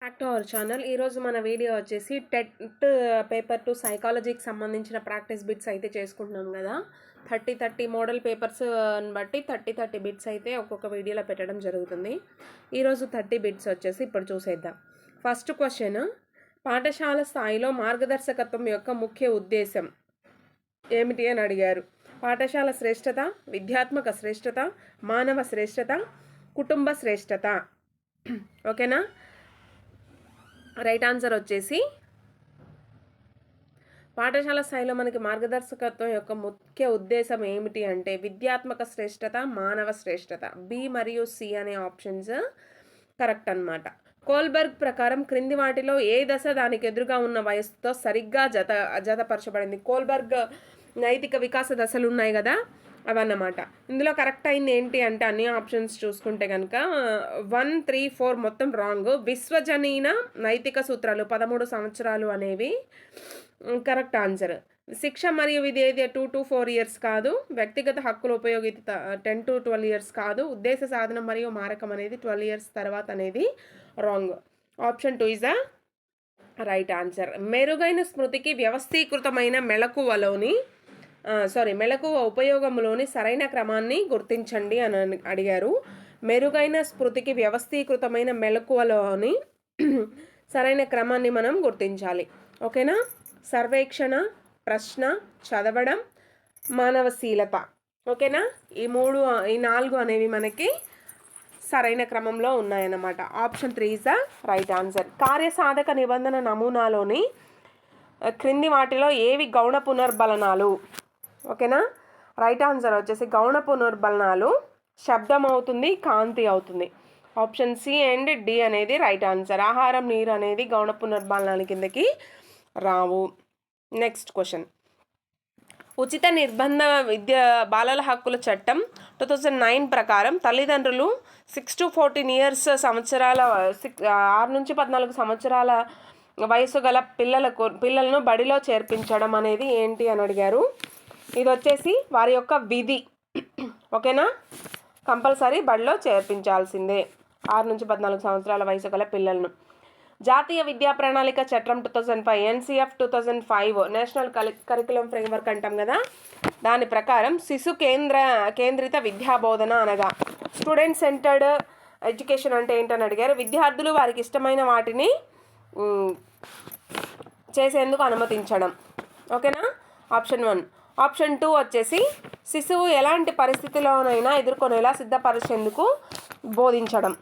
Back to our channel. ఈరోజు మన video వచ్చేసి టెట్ పేపర్ 2 సైకాలజీకి సంబంధించిన ప్రాక్టీస్ బిట్స్ అయితే చేసుకుంటున్నాం కదా. 30 మోడల్ పేపర్స్ బట్టి 30 బిట్స్ అయితే ఒక్కొక్క వీడియోలో పెట్టడం జరుగుతుంది. ఈరోజు 30 బిట్స్ వచ్చేసి ఇప్పుడు చూసేద్దాం. ఫస్ట్ క్వశ్చన్, పాఠశాల స్థాయిలో మార్గదర్శకత్వం యొక్క ముఖ్య ఉద్దేశం ఏమిటి అని అడిగారు. పాఠశాల శ్రేష్టత, విద్యాత్మక శ్రేష్టత, మానవ శ్రేష్టత, కుటుంబ శ్రేష్టత. ఓకేనా? రైట్ ఆన్సర్ వచ్చేసి పాఠశాల స్థాయిలో మనకి మార్గదర్శకత్వం యొక్క ముఖ్య ఉద్దేశం ఏమిటి అంటే విద్యాత్మక శ్రేష్టత, మానవ శ్రేష్టత. బి మరియు సి అనే ఆప్షన్స్ కరెక్ట్ అన్నమాట. కోల్బర్గ్ ప్రకారం క్రింది వాటిలో ఏ దశ దానికి ఎదురుగా ఉన్న వయస్సుతో సరిగ్గా జతపరచబడింది. కోల్బర్గ్ నైతిక వికాస దశలు ఉన్నాయి కదా, అవన్నమాట. ఇందులో కరెక్ట్ అయింది ఏంటి అంటే అన్ని ఆప్షన్స్ చూసుకుంటే కనుక 1, 3, 4 మొత్తం రాంగ్. విశ్వజనీన నైతిక సూత్రాలు 13 సంవత్సరాలు అనేవి కరెక్ట్ ఆన్సర్. శిక్ష మరియు విధేయత 2 to 4 years కాదు. వ్యక్తిగత హక్కుల ఉపయోగిత 10 to 12 years కాదు. ఉద్దేశ సాధనం మరియు మారకం అనేది 12 years తర్వాత అనేది wrong. Option 2 is the right answer. మెరుగైన స్మృతికి వ్యవస్థీకృతమైన మెలకువ ఉపయోగంలోని సరైన క్రమాన్ని గుర్తించండి అని అడిగారు. మెరుగైన స్మృతికి వ్యవస్థీకృతమైన మెలకువలోని సరైన క్రమాన్ని మనం గుర్తించాలి. ఓకేనా? సర్వేక్షణ, ప్రశ్న, చదవడం, మానవశీలత. ఓకేనా? ఈ 4 అనేవి మనకి సరైన క్రమంలో ఉన్నాయన్నమాట. Option 3 is the right answer. కార్యసాధక నిబంధన నమూనాలోని క్రింది వాటిలో ఏవి గౌణ పునర్బలనాలు? ఓకేనా? రైట్ ఆన్సర్ వచ్చేసి గౌణ పునర్బలనాలు శబ్దం అవుతుంది, కాంతి అవుతుంది. ఆప్షన్ సి అండ్ డి అనేది రైట్ ఆన్సర్. ఆహారం, నీరు అనేది గౌణ పునర్బలనాల కిందకి రావు. నెక్స్ట్ క్వశ్చన్, ఉచిత నిర్బంధ బాలల హక్కుల చట్టం 2009 ప్రకారం తల్లిదండ్రులు 6 to 14 years 6 నుంచి 14 సంవత్సరాల వయసు గల పిల్లలను బడిలో చేర్పించడం అనేది ఏంటి అని అడిగారు. ఇది వచ్చేసి వారి యొక్క విధి. ఓకేనా? కంపల్సరీ బడిలో చేర్పించాల్సిందే 6 నుంచి 14 సంవత్సరాల వయసు గల పిల్లలను. జాతీయ విద్యా ప్రణాళిక చట్టం 2005, NCF 2005 నేషనల్ కరికులం ఫ్రేమ్వర్క్ అంటాం కదా, దాని ప్రకారం శిశు కేంద్రిత విద్యాబోధన అనగా స్టూడెంట్ సెంటర్డ్ ఎడ్యుకేషన్ అంటే ఏంటని అడిగారు. విద్యార్థులు వారికి ఇష్టమైన వాటిని చేసేందుకు అనుమతించడం. ఓకేనా? ఆప్షన్ 1. ఆప్షన్ 2 వచ్చేసి శిశువు ఎలాంటి పరిస్థితిలోనైనా ఎదుర్కొనేలా సిద్ధపరిచేందుకు బోధించడం.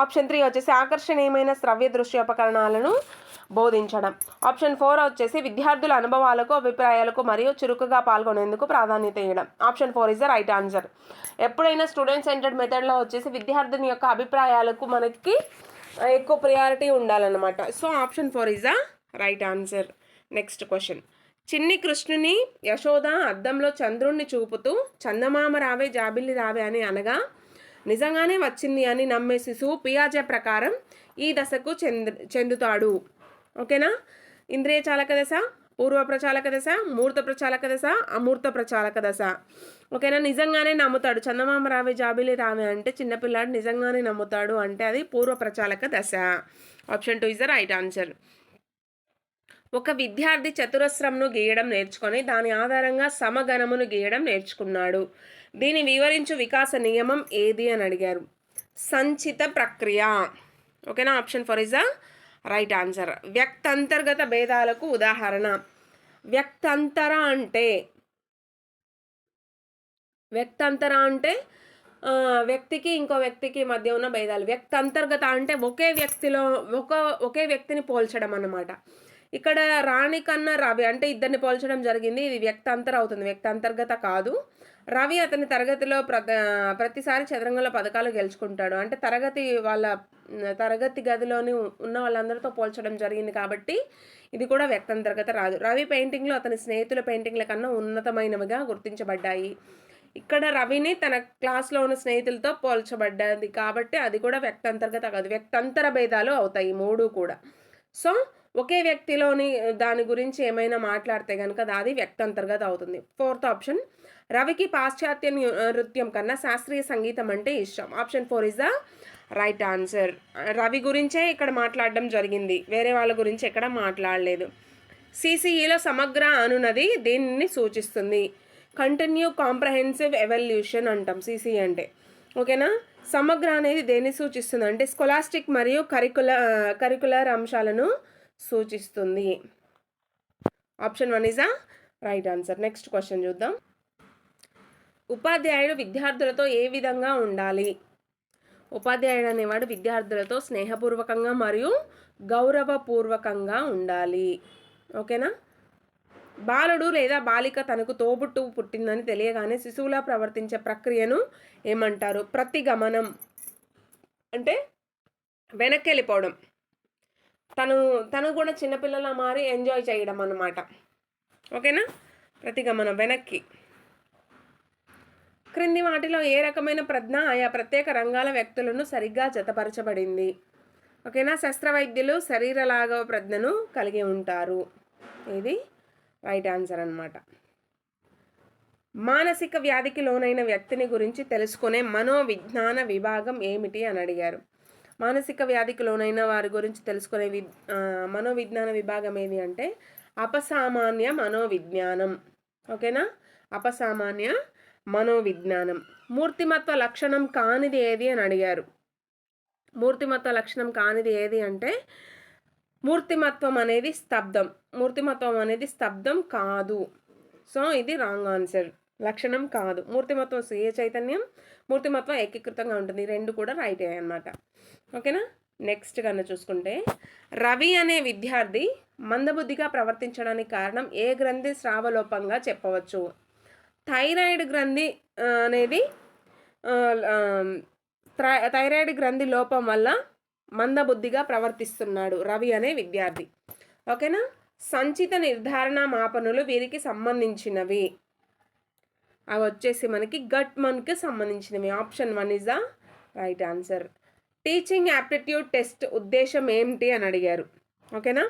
ఆప్షన్ 3 వచ్చేసి ఆకర్షణీయమైన శ్రవ్య దృశ్యోపకరణాలను బోధించడం. ఆప్షన్ 4 వచ్చేసి విద్యార్థుల అనుభవాలకు, అభిప్రాయాలకు మరియు చురుకుగా పాల్గొనేందుకు ప్రాధాన్యత ఇవ్వడం. Option 4 is the right answer. ఎప్పుడైనా స్టూడెంట్ సెంటర్డ్ మెథడ్లో వచ్చేసి విద్యార్థుని యొక్క అభిప్రాయాలకు మనకి ఎక్కువ ప్రియారిటీ ఉండాలన్నమాట. So option 4 is the right answer. Next question, చిన్ని కృష్ణుని యశోద అద్దంలో చంద్రుణ్ణి చూపుతూ చందమామ రావే జాబిల్లి రావే అని అనగా నిజంగానే వచ్చింది అని నమ్మే శిశువు పియాజే ప్రకారం ఈ దశకు చెందుతాడు. ఓకేనా? ఇంద్రియ చాలక దశ, పూర్వ ప్రచాలక దశ, మూర్త ప్రచాలక దశ, అమూర్త ప్రచాలక దశ. ఓకేనా? నిజంగానే నమ్ముతాడు. చందమామ రావే జాబిల్లి రావే అంటే చిన్నపిల్లాడు నిజంగానే నమ్ముతాడు అంటే అది పూర్వ ప్రచాలక దశ. Option 2 is the right answer. ఒక విద్యార్థి చతురస్రంను గీయడం నేర్చుకొని దాని ఆధారంగా సమగణమును గీయడం నేర్చుకున్నాడు. దీన్ని వివరించు వికాస నియమం ఏది అని అడిగారు. సంచిత ప్రక్రియ. ఓకేనా? Option 4 is the right answer. వ్యక్తంతర్గత భేదాలకు ఉదాహరణ. వ్యక్తంతర అంటే వ్యక్తికి ఇంకో వ్యక్తికి మధ్య ఉన్న భేదాలు. వ్యక్తంతర్గత అంటే ఒకే వ్యక్తిని పోల్చడం అన్నమాట. ఇక్కడ రాణి కన్నా రవి అంటే ఇద్దరిని పోల్చడం జరిగింది. ఇది వ్యక్తంతర అవుతుంది, వ్యక్తంతర్గత కాదు. రవి అతని తరగతిలో ప్రతిసారి చదరంగంలో పథకాలు గెలుచుకుంటాడు అంటే తరగతి గదిలోని ఉన్న వాళ్ళందరితో పోల్చడం జరిగింది కాబట్టి ఇది కూడా వ్యక్తంతర్గత రాదు. రవి పెయింటింగ్లు అతని స్నేహితుల పెయింటింగ్ల కన్నా ఉన్నతమైనవిగా గుర్తించబడ్డాయి. ఇక్కడ రవిని తన క్లాస్లో ఉన్న స్నేహితులతో పోల్చబడ్డది కాబట్టి అది కూడా వ్యక్తంతర్గత కాదు, వ్యక్తంతర భేదాలు అవుతాయి 3 కూడా. సో ఒకే వ్యక్తిలోని దాని గురించి ఏమైనా మాట్లాడితే కనుక అది వ్యక్తంతర్గత అవుతుంది. 4th ఆప్షన్, రవికి పాశ్చాత్య నృత్యం కన్నా శాస్త్రీయ సంగీతం అంటే ఇష్టం. Option 4 is the right answer. Ravi గురించే ఇక్కడ మాట్లాడడం జరిగింది, వేరే వాళ్ళ గురించి ఎక్కడ మాట్లాడలేదు. సిసిఈలో సమగ్ర అనునది దీనిని సూచిస్తుంది. కంటిన్యూ కాంప్రహెన్సివ్ ఎవల్యూషన్ అంటాం సిసిఈ అంటే. ఓకేనా. సమగ్ర అనేది దేన్ని సూచిస్తుంది అంటే స్కొలాస్టిక్ మరియు కరికులర్ అంశాలను సూచిస్తుంది. Option 1 is right answer. Next question చూద్దాం. ఉపాధ్యాయుడు విద్యార్థులతో ఏ విధంగా ఉండాలి? ఉపాధ్యాయుడు అనేవాడు విద్యార్థులతో స్నేహపూర్వకంగా మరియు గౌరవపూర్వకంగా ఉండాలి. ఓకేనా. బాలుడు లేదా బాలిక తనకు తోబుట్టు పుట్టిందని తెలియగానే శిశువులా ప్రవర్తించే ప్రక్రియను ఏమంటారు? ప్రతిగమనం. అంటే వెనక్కి వెళ్ళిపోవడం, తను కూడా చిన్నపిల్లలా మారి ఎంజాయ్ చేయడం అన్నమాట. ఓకేనా. ప్రతిగమనం, వెనక్కి. క్రింది వాటిలో ఏ రకమైన ప్రజ్ఞ ఆయా ప్రత్యేక రంగాల వ్యక్తులను సరిగ్గా జతపరచబడింది? ఓకేనా. శస్త్రవైద్యులు శరీరలాఘవ ప్రజ్ఞను కలిగి ఉంటారు. ఇది రైట్ ఆన్సర్ అన్నమాట. మానసిక వ్యాధికి లోనైన వ్యక్తిని గురించి తెలుసుకునే మనోవిజ్ఞాన విభాగం ఏమిటి అని అడిగారు. మానసిక వ్యాధికి లోనైన వారి గురించి తెలుసుకునే మనోవిజ్ఞాన విభాగం ఏది అంటే అపసామాన్య మనోవిజ్ఞానం. ఓకేనా. అపసామాన్య మనోవిజ్ఞానం. మూర్తిమత్వ లక్షణం కానిది ఏది అని అడిగారు. మూర్తిమత్వ లక్షణం కానిది ఏది అంటే మూర్తిమత్వం అనేది స్తబ్దం. మూర్తిమత్వం అనేది స్తబ్దం కాదు. సో ఇది రాంగ్ ఆన్సర్. లక్షణం కాదు. మూర్తిమత్వం స్వీయ చైతన్యం, మూర్తిమత్వం ఏకీకృతంగా ఉంటుంది. రెండు కూడా రైట్ అన్నమాట. ఓకేనా. నెక్స్ట్ కన్నా చూసుకుంటే రవి అనే విద్యార్థి మందబుద్ధిగా ప్రవర్తించడానికి కారణం ఏ గ్రంథి స్రావలోపంగా చెప్పవచ్చు? థైరాయిడ్ గ్రంథి అనేది థైరాయిడ్ గ్రంథి లోపం వల్ల మందబుద్ధిగా ప్రవర్తిస్తున్నాడు రవి అనే విద్యార్థి. ఓకేనా. సంచిత నిర్ధారణ మాపనులు వీరికి సంబంధించినవి. అవి వచ్చేసి మనకి గట్మన్కి సంబంధించినవి. Option 1 is the right answer. Teaching aptitude test ఉద్దేశం ఏమిటి అని అడిగారు. ఓకేనా.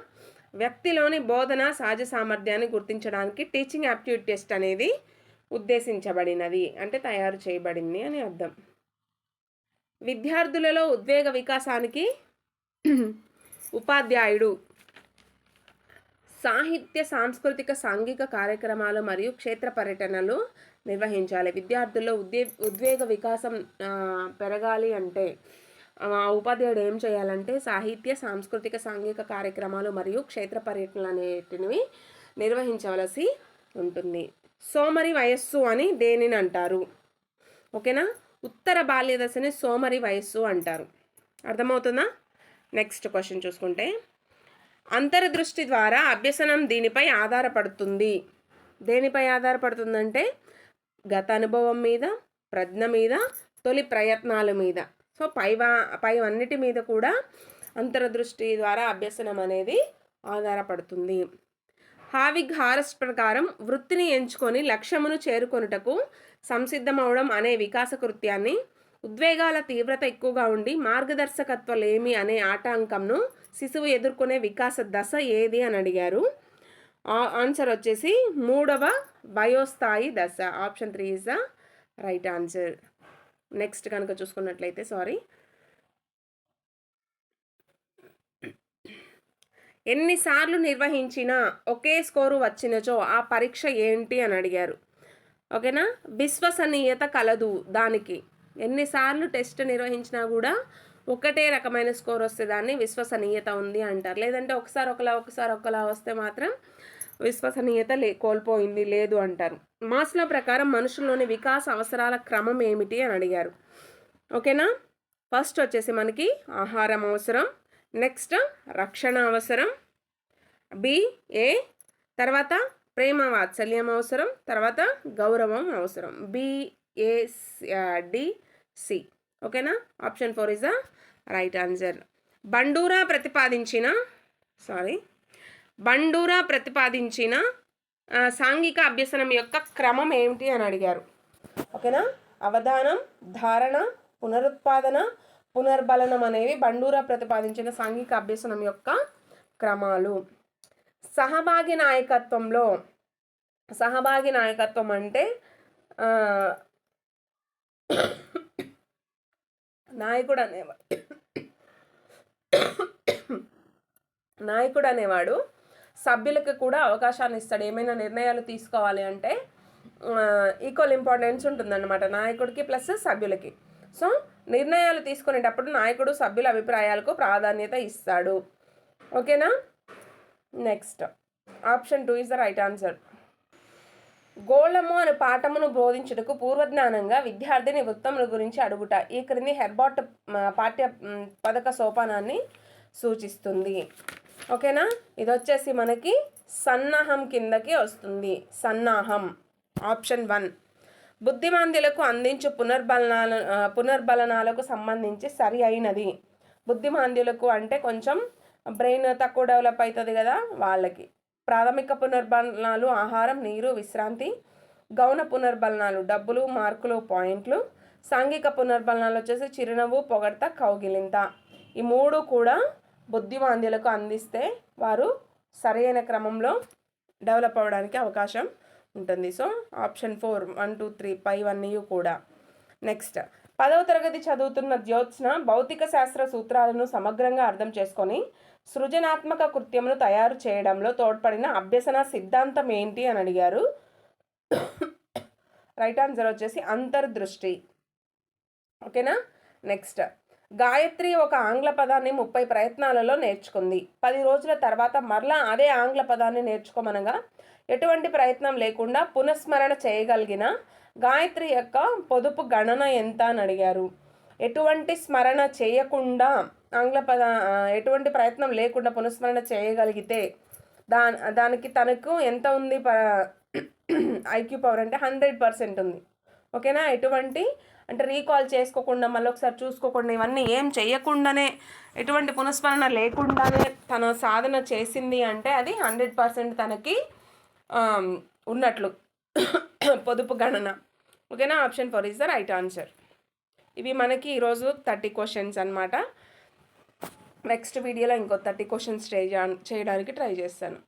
వ్యక్తిలోని బోధన సహజ సామర్థ్యాన్ని గుర్తించడానికి టీచింగ్ యాప్టిట్యూడ్ టెస్ట్ అనేది ఉద్దేశించబడినది, అంటే తయారు చేయబడింది అని అర్థం. విద్యార్థులలో ఉద్వేగ వికాసానికి ఉపాధ్యాయుడు సాహిత్య, సాంస్కృతిక, సాంఘిక కార్యక్రమాలు మరియు క్షేత్ర పర్యటనలు నిర్వహించాలి. విద్యార్థుల్లో ఉద్వేగ వికాసం పెరగాలి అంటే ఉపాధ్యాయుడు ఏం చేయాలంటే సాహిత్య, సాంస్కృతిక, సాంఘిక కార్యక్రమాలు మరియు క్షేత్ర పర్యటనలు అనేటివి నిర్వహించవలసి ఉంటుంది. సోమరి వయస్సు అని దేనిని అంటారు? ఓకేనా. ఉత్తర బాల్య దశని సోమరి వయస్సు అంటారు. అర్థమవుతుందా? నెక్స్ట్ క్వశ్చన్ చూసుకుంటే అంతర్దృష్టి ద్వారా అభ్యసనం దీనిపై ఆధారపడుతుంది. దేనిపై ఆధారపడుతుందంటే గత అనుభవం మీద, ప్రజ్ఞ మీద, తొలి ప్రయత్నాల మీద. సో పైవన్నిటి మీద కూడా అంతర్దృష్టి ద్వారా అభ్యసనం అనేది ఆధారపడుతుంది. హావిగ్ హారెస్ట్ ప్రకారం వృత్తిని ఎంచుకొని లక్ష్యమును చేరుకొనుటకు సంసిద్ధమవడం అనే వికాస కృత్యాన్ని, ఉద్వేగాల తీవ్రత ఎక్కువగా ఉండి మార్గదర్శకత్వలేమి అనే ఆటంకంను శిశువు ఎదుర్కొనే వికాస దశ ఏది అని అడిగారు. ఆన్సర్ వచ్చేసి 3వ వయోస్థాయి దశ. Option 3 is the right answer. Next కనుక చూసుకున్నట్లయితే ఎన్నిసార్లు నిర్వహించినా ఒకే స్కోరు వచ్చినచో ఆ పరీక్ష ఏంటి అని అడిగారు. ఓకేనా. విశ్వసనీయత కలదు దానికి. ఎన్నిసార్లు టెస్ట్ నిర్వహించినా కూడా ఒకటే రకమైన స్కోర్ వస్తే దాన్ని విశ్వసనీయత ఉంది అంటారు. లేదంటే ఒకసారి ఒకలా వస్తే మాత్రం విశ్వసనీయత కోల్పోయింది, లేదు అంటారు. మాస్లో ప్రకారం మనుషుల్లోని వికాస అవసరాల క్రమం ఏమిటి అని అడిగారు. ఓకేనా. ఫస్ట్ వచ్చేసి మనకి ఆహారం అవసరం, నెక్స్ట్ రక్షణ అవసరం, తర్వాత ప్రేమ వాత్సల్యం అవసరం, తర్వాత గౌరవం అవసరం. BADC. ఓకేనా. Option 4 is the right answer. Bandura ప్రతిపాదించిన సాంఘిక అభ్యసనం యొక్క క్రమం ఏమిటి అని అడిగారు. ఓకేనా. అవధానం, ధారణ, పునరుత్పాదన, పునర్బలనం అనేవి బండూరా ప్రతిపాదించిన సాంఘిక అభ్యసనం యొక్క క్రమాలు. సహభాగి నాయకత్వం అంటే నాయకుడు అనేవాడు నాయకుడు అనేవాడు సభ్యులకు కూడా అవకాశాన్ని ఇస్తాడు. ఏమైనా నిర్ణయాలు తీసుకోవాలి అంటే ఈక్వల్ ఇంపార్టెన్స్ ఉంటుందన్నమాట నాయకుడికి ప్లస్ సభ్యులకి. సో నిర్ణయాలు తీసుకునేటప్పుడు నాయకుడు సభ్యుల అభిప్రాయాలకు ప్రాధాన్యత ఇస్తాడు. ఓకేనా. Next option 2 is the right answer. గోళము అనే పాఠమును బోధించుటకు పూర్వజ్ఞానంగా విద్యార్థిని వృత్తముల గురించి అడుగుట ఈ క్రింది హెర్బాట్ పాఠ్య పథక సోపానాన్ని సూచిస్తుంది. ఓకేనా. ఇది వచ్చేసి మనకి సన్నాహం కిందకి వస్తుంది. సన్నాహం ఆప్షన్ 1. బుద్ధిమాంద్యులకు అందించు పునర్బలనాలకు సంబంధించి సరి అయినది. బుద్ధిమాంద్యులకు అంటే కొంచెం బ్రెయిన్ తక్కువ డెవలప్ అవుతుంది కదా వాళ్ళకి. ప్రాథమిక పునర్బలనాలు ఆహారం, నీరు, విశ్రాంతి. గౌణ పునర్బలనాలు డబ్బులు, మార్కులు, పాయింట్లు. సాంఘిక పునర్బలనాలు వచ్చేసి చిరునవ్వు, పొగడ్త, కౌగిలింత. ఈ 3 కూడా బుద్ధిమాంద్యులకు అందిస్తే వారు సరైన క్రమంలో డెవలప్ అవ్వడానికి అవకాశం ఉంటుంది. సో ఆప్షన్ 4 1 2 3 పైవన్నీ కూడా. నెక్స్ట్ 10వ తరగతి చదువుతున్న జ్యోత్స్న భౌతిక శాస్త్ర సూత్రాలను సమగ్రంగా అర్థం చేసుకొని సృజనాత్మక కృత్యమును తయారు చేయడంలో తోడ్పడిన అభ్యసన సిద్ధాంతం ఏంటి అని అడిగారు. రైట్ ఆన్సర్ వచ్చేసి అంతర్దృష్టి. ఓకేనా. నెక్స్ట్ గాయత్రి ఒక ఆంగ్ల పదాన్ని 30 ప్రయత్నాలలో నేర్చుకుంది. 10 రోజుల తర్వాత మరలా అదే ఆంగ్ల పదాన్ని నేర్చుకోమనగా ఎటువంటి ప్రయత్నం లేకుండా పునఃస్మరణ చేయగలిగిన గాయత్రి యొక్క పొదుపు గణన ఎంత అని అడిగారు. ఎటువంటి స్మరణ చేయకుండా ఎటువంటి ప్రయత్నం లేకుండా పునఃస్మరణ చేయగలిగితే దానికి తనకు ఎంత ఉంది ఐక్యూ పవర్ అంటే 100% ఉంది. ఓకేనా. ఎటువంటి అంటే రీకాల్ చేసుకోకుండా మళ్ళీ ఒకసారి చూసుకోకుండా ఇవన్నీ ఏం చేయకుండానే ఎటువంటి పునఃస్మరణ లేకుండానే తన సాధన చేసింది అంటే అది 100% తనకి ఉన్నట్లు పొదుపు గణన. ఓకేనా. Option 4 is the right answer. ఇవి మనకి ఈరోజు 30 క్వశ్చన్స్ అనమాట. నెక్స్ట్ వీడియోలో ఇంకో 30 క్వశ్చన్స్ చేయడానికి ట్రై చేస్తాను.